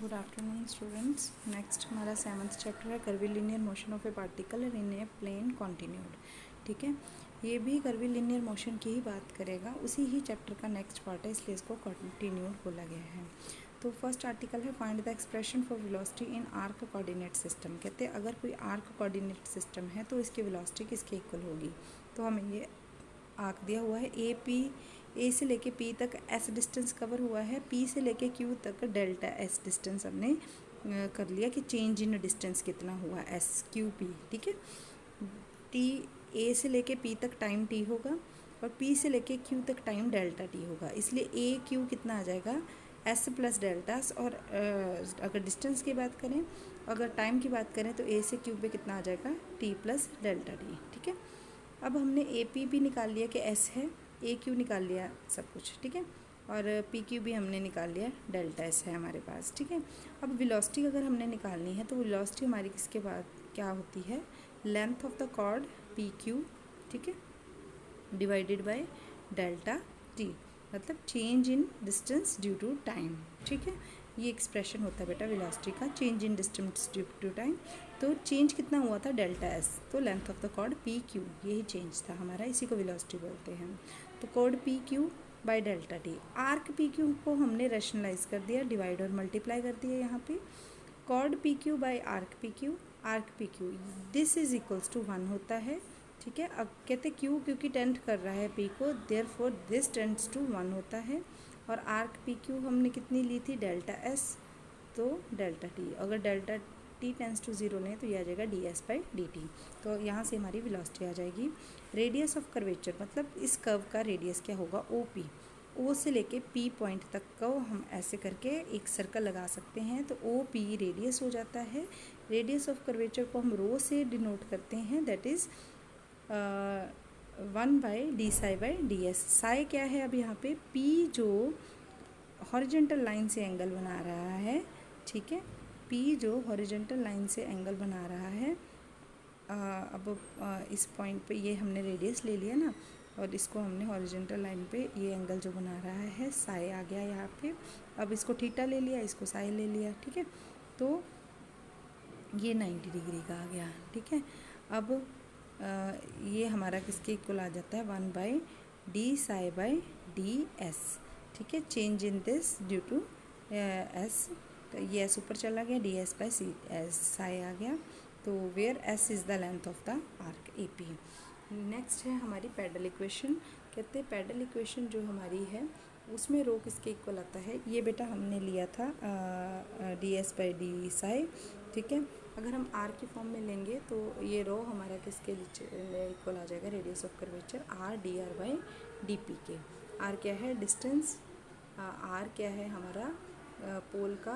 Good afternoon students. Next हमारा 7th chapter है curvilinear motion of a particle in a plane continued. ठीक है, ये भी कर्वीलिनियर मोशन की ही बात करेगा, उसी ही चैप्टर का नेक्स्ट पार्ट है, इसलिए इसको कॉन्टिन्यूड बोला गया है। तो फर्स्ट आर्टिकल है find the expression for velocity in arc coordinate system. कहते हैं अगर कोई आर्क कोऑर्डिनेट सिस्टम है तो इसकी वेलोसिटी किसके इक्वल होगी। तो हमें ये आर्क दिया हुआ है ए से लेके पी तक एस डिस्टेंस कवर हुआ है, पी से लेके क्यू तक डेल्टा एस डिस्टेंस हमने कर लिया कि चेंज इन डिस्टेंस कितना हुआ एस क्यू पी। ठीक है, टी ए से लेके पी तक टाइम टी होगा और पी से लेके क्यू तक टाइम डेल्टा टी होगा, इसलिए ए क्यू कितना आ जाएगा एस प्लस डेल्टास। और अगर डिस्टेंस की बात करें, अगर टाइम की बात करें तो ए से क्यू पे कितना आ जाएगा टी प्लस डेल्टा टी। ठीक है, अब हमने ए पी भी निकाल लिया कि एस है, ए क्यू निकाल लिया सब कुछ। ठीक है, और पी क्यू भी हमने निकाल लिया, डेल्टा एस है हमारे पास। ठीक है, अब वेलोसिटी अगर हमने निकालनी है तो वेलोसिटी हमारी किसके बाद क्या होती है, length of the chord P Q, ठीक है, डिवाइडेड बाय डेल्टा टी, मतलब change in distance due to time. ठीक है, ये एक्सप्रेशन होता है बेटा वेलोसिटी का, change in distance due to time. तो चेंज कितना हुआ था डेल्टा एस, तो length of the chord P Q, यही चेंज था हमारा, इसी को वेलोसिटी बोलते हैं। तो chord P Q by delta T, arc P Q को हमने रेशनलाइज कर दिया, डिवाइड और मल्टीप्लाई कर दिया यहाँ पे। Chord P Q by arc P Q this is equals to 1 होता है। ठीक है, अब कहते क्यू क्योंकि टेंड कर रहा है पी को, therefore this tends to 1 होता है। और आर्क पी क्यू हमने कितनी ली थी डेल्टा एस, तो डेल्टा टी, अगर डेल्टा टी टेंस टू 0 लें तो ये आ जाएगा D S by D T. तो यहाँ से हमारी वेलोसिटी आ जाएगी। रेडियस ऑफ कर्वेचर मतलब इस कर्व का रेडियस क्या होगा ओ पी, ओ से लेके पी पॉइंट तक को हम ऐसे करके एक सर्कल लगा सकते हैं, तो ओ पी रेडियस हो जाता है। रेडियस ऑफ कर्वेचर को हम रो से डिनोट करते हैं, that is 1 by D psi by D S. Sai क्या है, अब यहाँ पे पी जो हॉरिजेंटल लाइन से एंगल बना रहा है, ठीक है, पी जो हॉरिजेंटल लाइन से एंगल बना रहा है, अब इस पॉइंट पे ये हमने रेडियस ले लिया ना, और इसको हमने हॉरिजेंटल लाइन पे ये एंगल जो बना रहा है साई आ गया यहाँ पे। अब इसको थीटा ले लिया, इसको साई ले लिया। ठीक है, तो ये 90 डिग्री का आ गया। ठीक है, अब ये हमारा किसके इक्वल आ जाता है 1 by D psi by D S. ठीक है, change in this due to S, तो ये एस ऊपर चला गया, D S by C S psi आ गया। तो where S is the length of the arc A P. Next है हमारी पैडल इक्वेशन। कहते हैं पैडल इक्वेशन जो हमारी है उसमें रो किसके इक्वल आता है, ये बेटा हमने लिया था D S by D Sai. ठीक है, अगर हम आर की फॉर्म में लेंगे तो ये रो हमारा किसके इक्वल आ जाएगा, radius of curvature R D are by D P के। आर क्या है डिस्टेंस, आर क्या है हमारा पोल का,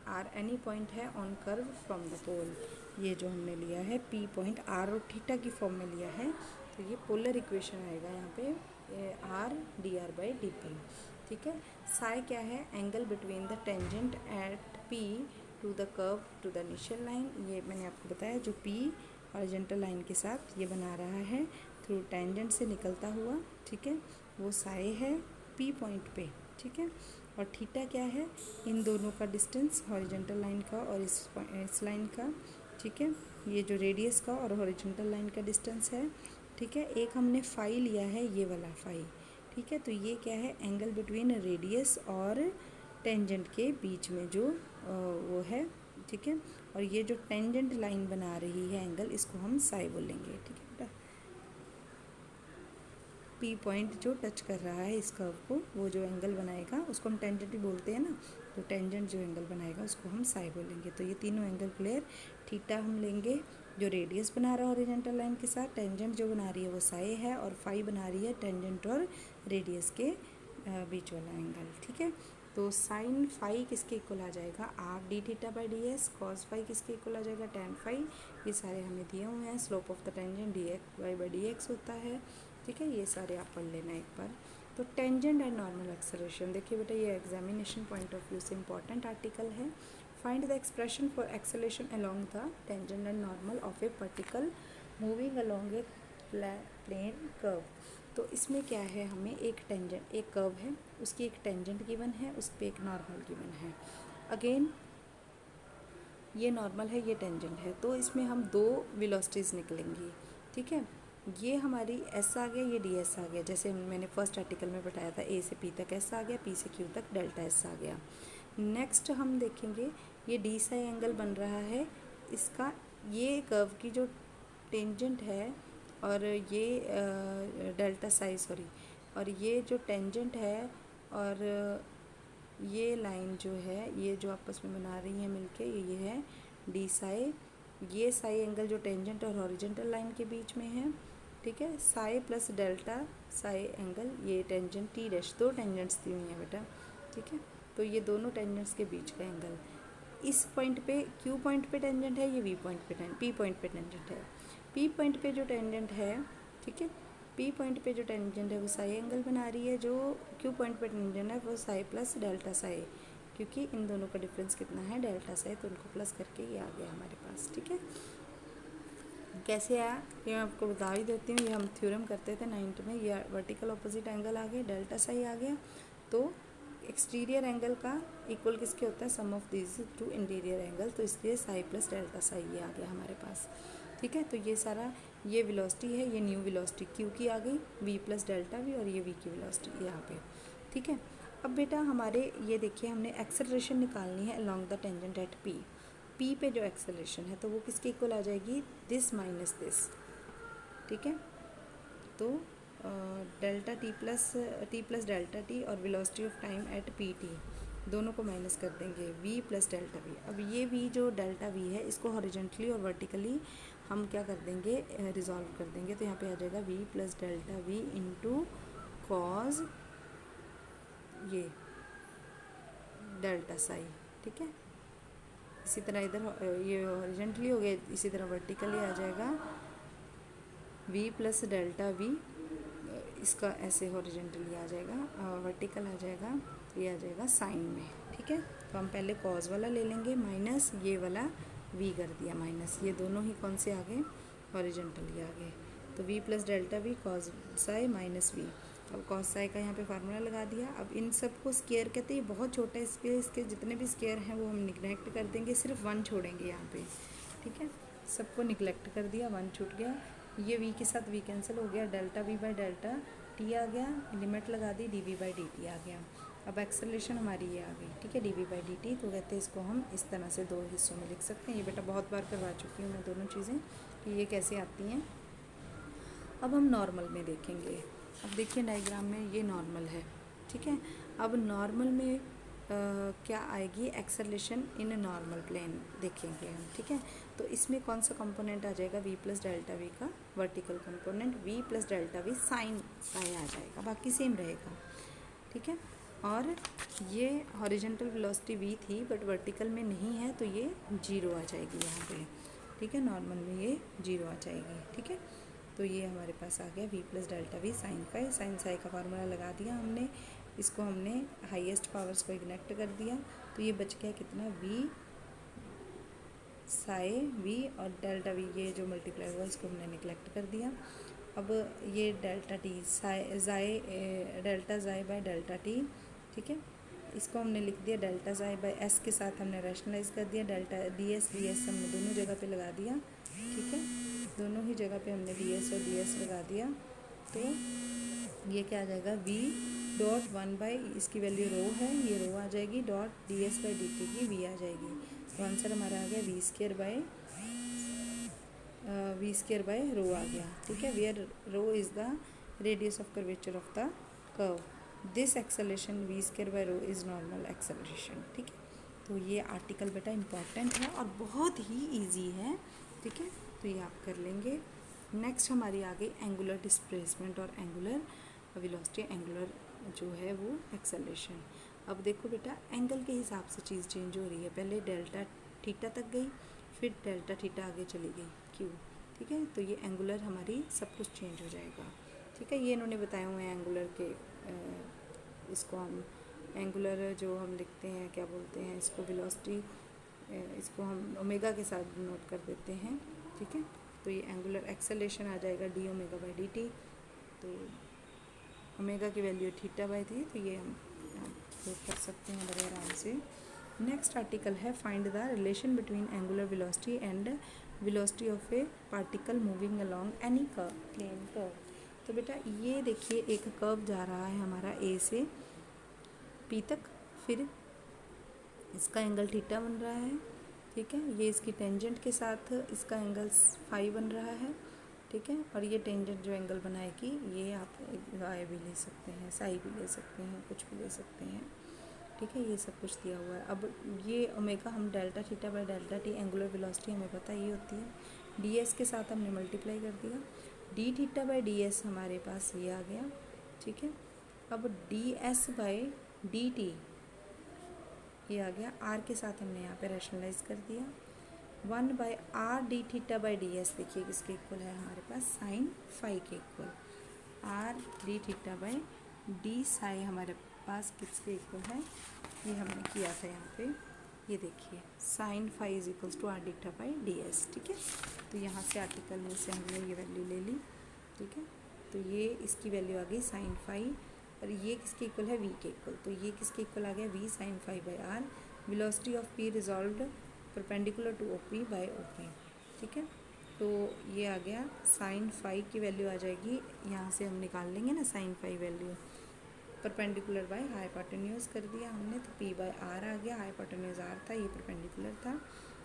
आर एनी पॉइंट है ऑन कर्व फ्रॉम द पोल, ये जो हमने लिया है पी पॉइंट आर और थीटा की फॉर्म में लिया है, तो ये पोलर इक्वेशन आएगा यहाँ पे R D are by D P. ठीक है, साई क्या है angle between the tangent at P to the curve to the initial line, ये मैंने आपको बताया जो पी हॉरिजॉन्टल लाइन के साथ ये बना रहा है थ्रू टेंजेंट से निकलता हुआ। ठीक है, वो साई है पी पॉइंट पे। ठीक है, और थीटा क्या है, इन दोनों का डिस्टेंस हॉरिजॉन्टल लाइन का और इस लाइन का। ठीक है, ये जो रेडियस का और हॉरिजॉन्टल लाइन का डिस्टेंस है। ठीक है, एक हमने फाई लिया है, ये वाला फाई। ठीक है, तो ये क्या है एंगल बिटवीन रेडियस और टेंजेंट के बीच में जो वो है। ठीक है, और ये जो टेंजेंट लाइन बना रही है एंगल, इसको हम साई बोलेंगे। ठीक है बेटा, पी पॉइंट जो टच कर रहा है इस कर्व को, वो जो एंगल बनाएगा उसको हम टेंजेंट ही बोलते हैं ना, तो टेंजेंट जो एंगल बनाएगा उसको हम साई बोलेंगे। तो ये तीनों एंगल क्लियर। थीटा हम लेंगे जो रेडियस बना रहा है हॉरिजॉन्टल लाइन के साथ, टेंजेंट जो बना रही है वो साई है, और फाई बना रही है टेंजेंट और रेडियस के बीच वाला एंगल। ठीक है, तो साइन फाई किसके इक्वल आ जाएगा R D theta by D S, cos phi किसके इक्वल आ जाएगा टेन फाई। ये सारे हमें दिए हुए हैं, slope of the tangent D X Y by D X होता है। ठीक है, ये सारे आप पढ़ लेना एक बार। तो टेंजेंट एंड नॉर्मल एक्सेलरेशन, देखिए बेटा ये एग्जामिनेशन पॉइंट ऑफ व्यू से इंपॉर्टेंट आर्टिकल है। Find the expression for acceleration along the tangent and normal of a particle moving along a plane curve. तो इसमें क्या है, हमें एक टेंजेंट, एक कर्व है, उसकी एक टेंजेंट गिवन है, उस पर एक नॉर्मल गिवन है। अगेन ये नॉर्मल है, ये टेंजेंट है, तो इसमें हम दो वेलोसिटीज़ निकलेंगी, ठीक है। ये हमारी एस आ गया, ये डी एस आ गया, जैसे मैंने फर्स्ट आर्टिकल में बताया था, ए से पी तक एस आ गया, पी से क्यू तक डेल्टा एस आ गया। नेक्स्ट हम देखेंगे ये डी साई एंगल बन रहा है, इसका ये कर्व की जो टेंजेंट है और ये डेल्टा साई सॉरी, और ये जो टेंजेंट है और ये लाइन जो है, ये जो आपस में बना रही हैं मिलके, ये है डी साई, ये साई एंगल जो टेंजेंट और हॉरिजेंटल लाइन के बीच में है, ठीक है। Sai plus delta Sai angle, ये टेंजेंट टी डैश, दो टेंजेंट्स दी हुई हैं बेटा, ठीक है। तो ये दोनों टेंजेंट्स के बीच का एंगल, इस पॉइंट पे क्यू पॉइंट पे टेंजेंट है, ये वी पॉइंट पे पी पॉइंट पे टेंजेंट है। पी पॉइंट पे जो टेंजेंट है, ठीक है, पी पॉइंट पे जो टेंजेंट है वो साई एंगल बना रही है, जो क्यू पॉइंट पे टेंजेंट है वो साई प्लस डेल्टा साई, क्योंकि इन दोनों का डिफरेंस कितना है, डेल्टा साई, तो उनको प्लस करके ये आ गया हमारे पास, ठीक है। कैसे आया ये मैं आपको बता ही देती हूँ, ये हम थ्योरम करते थे 9th में, ये वर्टिकल ऑपोजिट एंगल आ गया, डेल्टा साई आ गया, तो एक्सटीरियर एंगल का इक्वल किसके होता है, sum of this two interior angle, तो इसलिए साई प्लस डेल्टा साई ये आ गया हमारे पास, ठीक है। तो ये सारा, ये वेलोसिटी है, ये न्यू वेलोसिटी क्यू की आ गई, वी प्लस डेल्टा वी, और ये वी की वेलोसिटी यहाँ पे, ठीक है। अब बेटा हमारे ये देखिए, हमने एक्सेलरेशन निकालनी है along the tangent at P, P पे जो एक्सेलरेशन है तो वो किसके इक्वल आ जाएगी, दिस माइनस दिस, ठीक है। तो delta T plus delta T और velocity of time at P T, दोनों को माइनस कर देंगे, v प्लस डेल्टा वी। अब ये v जो डेल्टा v है, इसको हॉरिजेंटली और वर्टिकली हम क्या कर देंगे, रिजॉल्व कर देंगे, तो यहाँ पे आ जाएगा v plus delta we into cos ये डेल्टा साई, ठीक है। इसी तरह इधर ये हॉरिजेंटली हो गया, इसी तरह वर्टिकली आ जाएगा v प्लस डेल्टा वी, इसका ऐसे हॉरिजेंटली आ जाएगा, वर्टिकल आ जाएगा, तो ये आ जाएगा साइन में, ठीक है। तो हम पहले कॉज वाला ले लेंगे, माइनस ये वाला v कर दिया माइनस, ये दोनों ही कौन से आ गए, हॉरिजेंटली आ गए, तो v plus delta V cos psi minus V. अब कॉस साई का यहाँ पे फार्मूला लगा दिया। अब इन सबको स्केयर कहते हैं, ये बहुत छोटा है, इसके जितने भी स्केयर हैं वो हम निगलेक्ट कर देंगे, सिर्फ वन छोड़ेंगे यहाँ पे, ठीक है। सबको निगलेक्ट कर दिया, वन छूट गया, ये v के साथ v कैंसिल हो गया, delta v by delta t आ गया, लिमिट लगा दी, dv बाई dt आ गया। अब एक्सेलरेशन हमारी ये आ गई, ठीक है, dv बाई dt, तो कहते हैं इसको हम इस तरह से दो हिस्सों में लिख सकते हैं। ये बेटा बहुत बार करवा चुकी हूँ मैं दोनों चीज़ें कि ये कैसे आती हैं। अब हम नॉर्मल में देखेंगे। अब देखिए डायग्राम में ये नॉर्मल है, ठीक है। अब नॉर्मल में क्या आएगी, एक्सेलरेशन इन नॉर्मल प्लेन देखेंगे हम, ठीक है। तो इसमें कौन सा कंपोनेंट आ जाएगा, v प्लस डेल्टा वी का vertical component, v plus delta V sine psi आ जाएगा, बाकी सेम रहेगा, ठीक है। और ये हॉरिजेंटल वेलोसिटी v थी बट वर्टिकल में नहीं है, तो ये जीरो आ जाएगी यहाँ पे, ठीक है, नॉर्मल में ये जीरो आ जाएगी, ठीक है। तो ये हमारे पास आ गया v plus delta V sine phi, sine psi का फार्मूला लगा दिया हमने, इसको हमने हाईएस्ट पावर्स को इग्नेक्ट कर दिया, तो ये बच गया कितना, v साई v और डेल्टा v, ये जो मल्टीप्लाई हुआ इसको हमने निगलेक्ट कर दिया। अब ये डेल्टा टी जाई डेल्टा जाई बाय डेल्टा टी, ठीक है, इसको हमने लिख दिया डेल्टा जाई बाय एस के साथ हमने रैशनलाइज कर दिया, डेल्टा डी एस हमने दोनों जगह पे लगा दिया, ठीक है, दोनों ही जगह पे हमने डी एस और डी एस लगा दिया। तो ये क्या आ जाएगा, v डॉट वन बाई, इसकी वैल्यू रो है, ये रो आ जाएगी, dot D S by D T की v आ जाएगी, तो आंसर हमारा आ गया वी स्केयर बाय रो आ गया, ठीक है, where rho is the radius of curvature of the curve, this acceleration v square by rho is normal acceleration, ठीक है। तो ये आर्टिकल बेटा इंपॉर्टेंट है और बहुत ही ईजी है, ठीक है, तो ये आप कर लेंगे। नेक्स्ट हमारी आ गई एंगुलर डिस्प्लेसमेंट और एंगुलर वेलोसिटी, एंगुलर जो है वो एक्सेलरेशन। अब देखो बेटा, एंगल के हिसाब से चीज़ चेंज हो रही है, पहले डेल्टा थीटा तक गई, फिर डेल्टा थीटा आगे चली गई क्यू, ठीक है, तो ये एंगुलर हमारी सब कुछ चेंज हो जाएगा, ठीक है। ये इन्होंने बताए हुए हैं एंगुलर के, इसको हम एंगुलर जो हम लिखते हैं, क्या बोलते हैं इसको, वेलोसिटी, इसको हम ओमेगा के साथ नोट कर देते हैं, ठीक है। तो ये एंगुलर एक्सेलरेशन आ जाएगा D omega by D T, तो ओमेगा की वैल्यू थीटा बाई थी, तो ये हम प्रूव कर सकते हैं बड़े आराम से। नेक्स्ट आर्टिकल है find the relation between angular velocity and velocity of a particle moving along any curve, plane curve. तो बेटा ये देखिए एक कर्व जा रहा है हमारा ए से पी तक, फिर इसका एंगल थीटा बन रहा है, ठीक है। ये इसकी टेंजेंट के साथ इसका एंगल फाई बन रहा है, ठीक है। और ये टेंजेंट जो एंगल बनाएगी ये आप वाई भी ले सकते हैं, साई भी ले सकते हैं, कुछ भी ले सकते हैं, ठीक है। ये सब कुछ दिया हुआ है। अब ये ओमेगा हम delta theta by delta T angular velocity हमें पता ये होती है, डी एस के साथ हमने मल्टीप्लाई कर दिया, D theta by D S हमारे पास ये आ गया, ठीक है। अब D S by D T ये आ गया, आर के साथ हमने यहाँ पे रैशनलाइज कर दिया, 1 by are D theta by D S देखिए किसके इक्वल है हमारे पास, साइन फाई के equal, are D theta by D Sai हमारे पास किसके इक्वल है, ये हमने किया था यहाँ पे, ये देखिए sine phi is equals to R D theta by D S, ठीक है। तो यहाँ से आर्टिकल में से हमने ये वैल्यू ले ली, ठीक है। तो ये इसकी वैल्यू आ गई साइन फाई, और ये किसके इक्वल है, वी के इक्वल, तो ये किसके इक्वल आ गया, V sine phi by R, velocity of P resolved perpendicular to O P by O P, ठीक है। तो ये आ गया साइन फाई की वैल्यू आ जाएगी, यहाँ से हम निकाल लेंगे ना sine phi value, perpendicular by hypotenuse कर दिया हमने, तो पी बाई आर आ गया, हाइपोटेन्यूज आर था, ये परपेंडिकुलर था,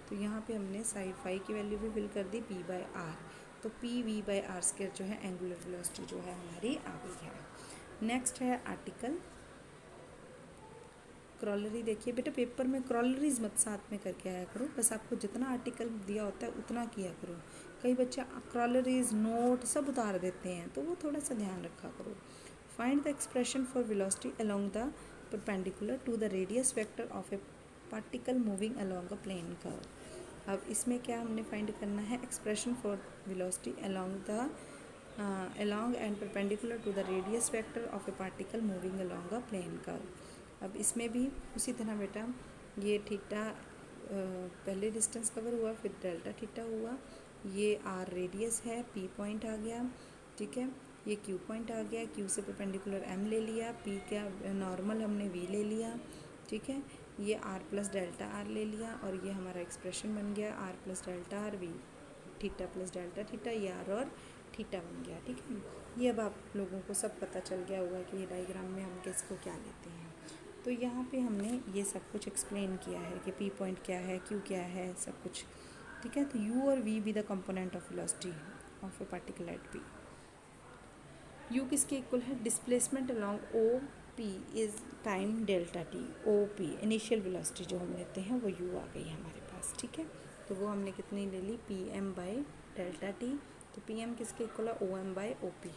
तो यहाँ पे हमने साइन फाई की वैल्यू भी फिल कर दी पी बाई आर, तो P V by R square जो है एंगुलर वेलोसिटी जो है हमारी आ गई है। नेक्स्ट है आर्टिकल क्रॉलरी। देखिए बेटा पेपर में क्रॉलरीज मत साथ में करके आया करो, बस आपको जितना आर्टिकल दिया होता है उतना किया करो। कई बच्चे क्रॉलरीज नोट सब उतार देते हैं, तो वो थोड़ा सा ध्यान रखा करो। Find the expression for velocity along the perpendicular to the radius vector of a particle moving along a plane curve. अब इसमें क्या हमने फाइंड करना है, expression for velocity along the along and perpendicular to the radius vector of a particle moving along a plane curve। अब इसमें भी उसी तरह बेटा ये थीटा पहले डिस्टेंस कवर हुआ, फिर डेल्टा थीटा हुआ, ये आर रेडियस है, पी पॉइंट आ गया, ठीक है। ये क्यू पॉइंट आ गया, क्यू से परपेंडिकुलर एम ले लिया, पी का नॉर्मल हमने वी ले लिया, ठीक है। ये आर प्लस डेल्टा आर ले लिया, और ये हमारा एक्सप्रेशन बन गया R plus delta R V theta plus delta theta, ये आर और थीटा बन गया, ठीक है। ये अब आप लोगों को सब पता चल गया होगा कि ये डायग्राम में हम किसको क्या लेते हैं। तो यहाँ पे हमने ये सब कुछ एक्सप्लेन किया है कि पी पॉइंट क्या है, क्यू क्या है, सब कुछ, ठीक है। तो यू और v be the component of velocity of a particle at P. U किसके इक्वल है, displacement along O P is time delta t, O P initial velocity जो हम लेते हैं वो यू आ गई हमारे पास, ठीक है। तो वो हमने कितनी ले ली, P M by delta T, तो पी एम किसके इक्वल है, O M by O P,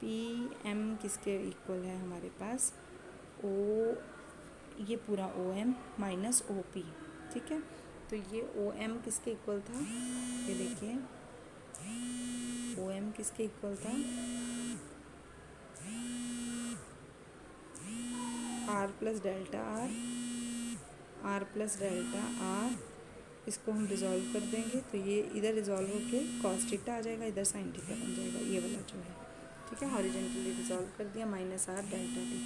P M किसके इक्वल है हमारे पास, ओ ये पूरा O M minus O P, ठीक है। तो ये ओ एम किसके इक्वल था, ये देखिए ओ एम किसके इक्वल था, r plus delta r, r plus delta r, इसको हम रिजॉल्व कर देंगे तो ये इधर रिजॉल्व होके कॉस थीटा आ जाएगा, इधर साइन थीटा बन जाएगा, ये वाला जो है, ठीक है। हॉरिजॉन्टली रिजॉल्व कर दिया, माइनस आर डेल्टा टी,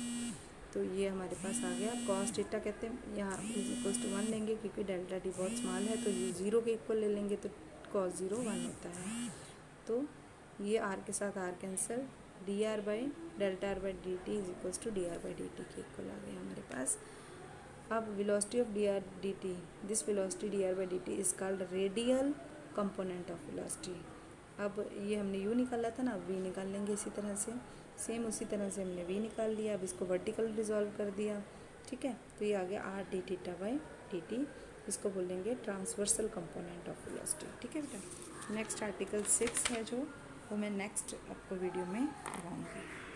तो ये हमारे पास आ गया कॉस थीटा, कहते हैं यहाँ इज इक्वल्स टू 1 लेंगे क्योंकि डेल्टा टी बहुत स्मॉल है, तो ये 0 के इक्वल ले लेंगे तो कॉस 0 1 होता है, तो ये आर के साथ r cancel, d are by delta r by D t is equals to d are by D t के इक्वल आ गया हमारे पास। अब velocity of d r d t, this velocity d are by D t is called radial component of velocity. अब ये हमने you निकाला था ना, अब वी निकाल लेंगे इसी तरह से, सेम उसी तरह से हमने वी निकाल लिया, अब इसको वर्टिकल रिजॉल्व कर दिया, ठीक है। तो ये आ गया are D theta by D T, इसको बोलेंगे ट्रांसवर्सल कंपोनेंट ऑफ वेलोसिटी, ठीक है बेटा। नेक्स्ट आर्टिकल 6 है जो वो मैं नेक्स्ट आपको वीडियो में करवाऊँगी।